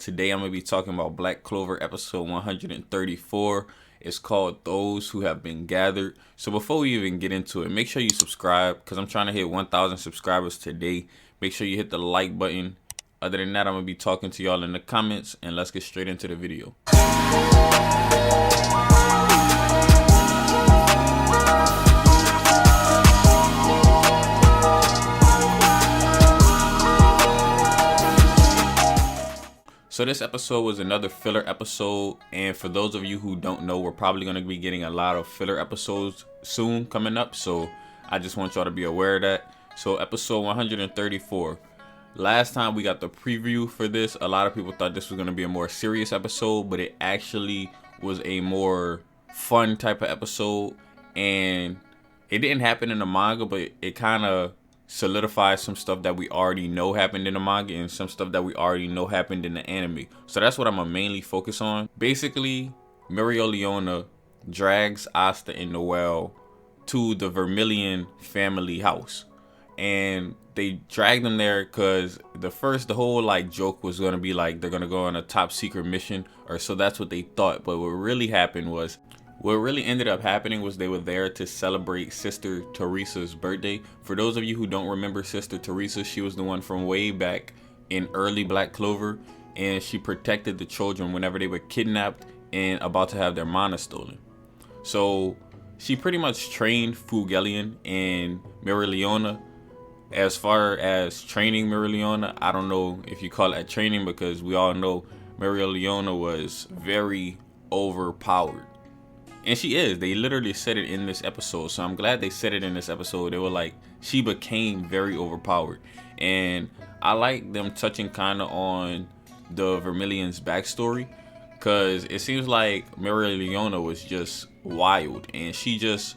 Today I'm going to be talking about Black Clover episode 134. It's called Those Who Have Been Gathered. So before we even get into it, make sure you subscribe because I'm trying to hit 1,000 subscribers today. Make sure you hit the like button. Other than that, I'm going to be talking to y'all in the comments, and let's get straight into the video. So this episode was another filler episode, and for those of you who don't know, we're probably going to be getting a lot of filler episodes soon coming up, so I just want y'all to be aware of that. So episode 134. Last time we got the preview for this, a lot of people thought this was going to be a more serious episode, but it actually was a more fun type of episode, and it didn't happen in the manga, but it kind of solidifies some stuff that we already know happened in the manga and some stuff that we already know happened in the anime. So that's what I'm gonna mainly focus on. Basically, Mereoleona drags Asta and Noelle to the Vermilion family house, and they drag them there because the whole like joke was gonna be like they're gonna go on a top secret mission, or so that's what they thought. But what really ended up happening was they were there to celebrate Sister Teresa's birthday. For those of you who don't remember Sister Teresa, she was the one from way back in early Black Clover, and she protected the children whenever they were kidnapped and about to have their mana stolen. So she pretty much trained Fugelian and Mereoleona. As far as training Mereoleona, I don't know if you call it training, because we all know Mereoleona was very overpowered. And she is. They literally said it in this episode. So I'm glad they said it in this episode. They were like, she became very overpowered. And I like them touching kind of on the Vermilion's backstory, because it seems like Mereoleona was just wild. And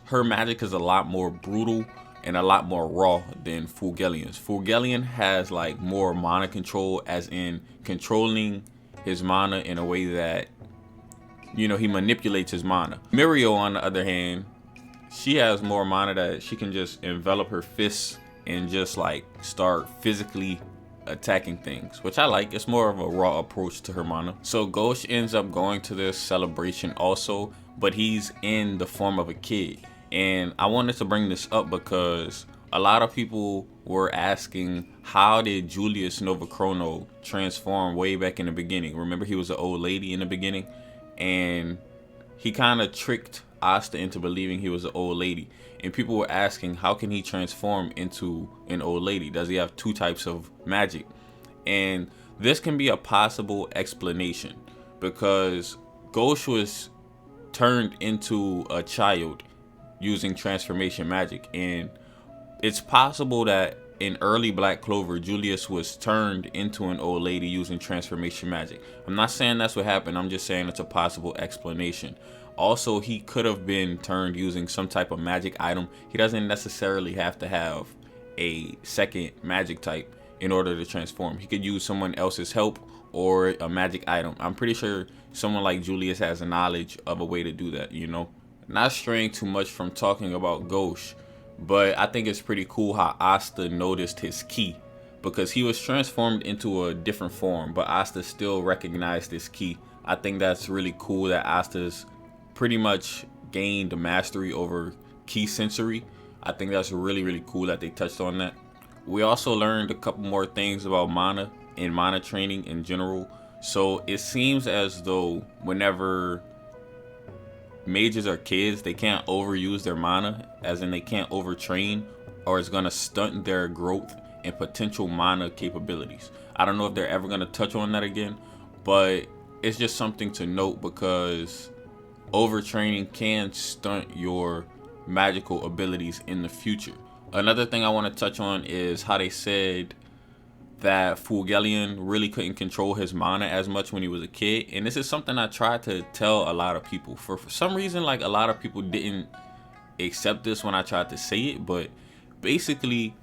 her magic is a lot more brutal and a lot more raw than Fugelian's. Fugelian has like more mana control, as in controlling his mana in a way that, you know, he manipulates his mana. Mirio, on the other hand, she has more mana that she can just envelop her fists and just like start physically attacking things, which I like. It's more of a raw approach to her mana. So Ghosh ends up going to this celebration also, but he's in the form of a kid. And I wanted to bring this up because a lot of people were asking, how did Julius Novachrono transform way back in the beginning? Remember, he was an old lady in the beginning, and he kind of tricked Asta into believing he was an old lady. And people were asking, how can he transform into an old lady? Does he have two types of magic? And this can be a possible explanation, because Ghosh was turned into a child using transformation magic, and it's possible that in early Black Clover, Julius was turned into an old lady using transformation magic. I'm not saying that's what happened. I'm just saying it's a possible explanation. Also, he could have been turned using some type of magic item. He doesn't necessarily have to have a second magic type in order to transform. He could use someone else's help or a magic item. I'm pretty sure someone like Julius has a knowledge of a way to do that, you know? Not straying too much from talking about Ghosh, but I think it's pretty cool how Asta noticed his ki, because he was transformed into a different form, but Asta still recognized his ki. I think that's really cool that Asta's pretty much gained mastery over ki sensory. I think that's really, really cool that they touched on that. We also learned a couple more things about mana and mana training in general. So it seems as though whenever mages are kids, they can't overuse their mana, as in they can't overtrain, or it's gonna stunt their growth and potential mana capabilities. I don't know if they're ever gonna touch on that again, but it's just something to note, because overtraining can stunt your magical abilities in the future. Another thing I want to touch on is how they said that Fugelian really couldn't control his mana as much when he was a kid. And this is something I tried to tell a lot of people. For some reason, like, a lot of people didn't accept this when I tried to say it. But basically,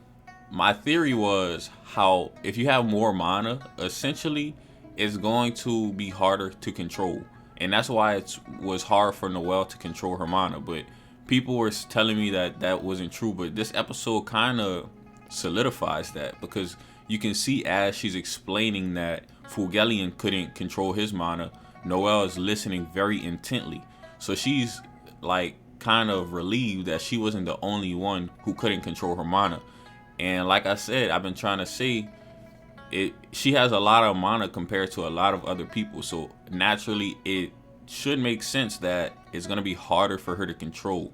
my theory was how if you have more mana, essentially, it's going to be harder to control. And that's why it was hard for Noelle to control her mana. But people were telling me that that wasn't true. But this episode kind of solidifies that, because you can see as she's explaining that Fulgelian couldn't control his mana, Noelle is listening very intently. So she's like kind of relieved that she wasn't the only one who couldn't control her mana. And like I said, I've been trying to say she has a lot of mana compared to a lot of other people. So naturally it should make sense that it's going to be harder for her to control.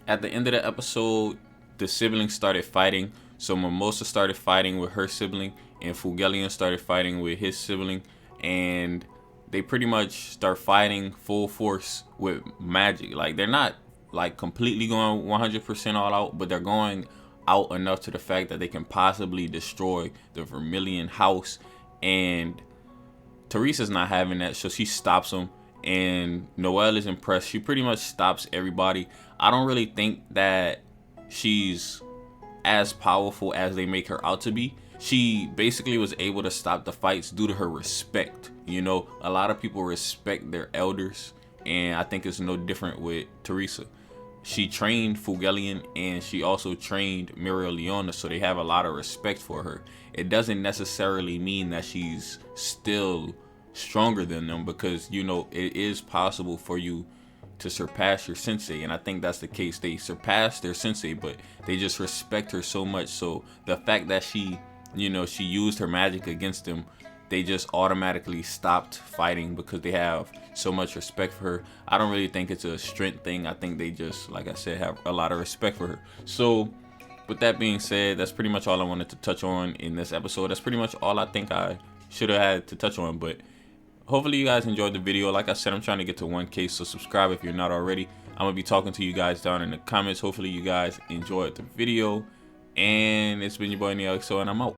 At the end of the episode, the siblings started fighting. So Mimosa started fighting with her sibling, and Fulgelian started fighting with his sibling, and they pretty much start fighting full force with magic. Like, they're not like completely going 100% all out, but they're going out enough to the fact that they can possibly destroy the Vermilion house. And Teresa's not having that, so she stops them, and Noelle is impressed. She pretty much stops everybody. I don't really think that she's as powerful as they make her out to be. She basically was able to stop the fights due to her respect. You know, a lot of people respect their elders, and I think it's no different with Teresa. She trained Fulgelian, and she also trained Mereoleona, so they have a lot of respect for her. It doesn't necessarily mean that she's still stronger than them, because, you know, it is possible for you to surpass your sensei, and I think that's the case. They surpassed their sensei, but they just respect her so much. So the fact that she used her magic against them, they just automatically stopped fighting because they have so much respect for her. I don't really think it's a strength thing. I think they just, like I said, have a lot of respect for her. So with that being said, that's pretty much all I wanted to touch on in this episode. That's pretty much all I think I should have had to touch on, but hopefully you guys enjoyed the video. Like I said, I'm trying to get to 1K, so subscribe if you're not already. I'm going to be talking to you guys down in the comments. Hopefully you guys enjoyed the video. And it's been your boy, NeoXO, and I'm out.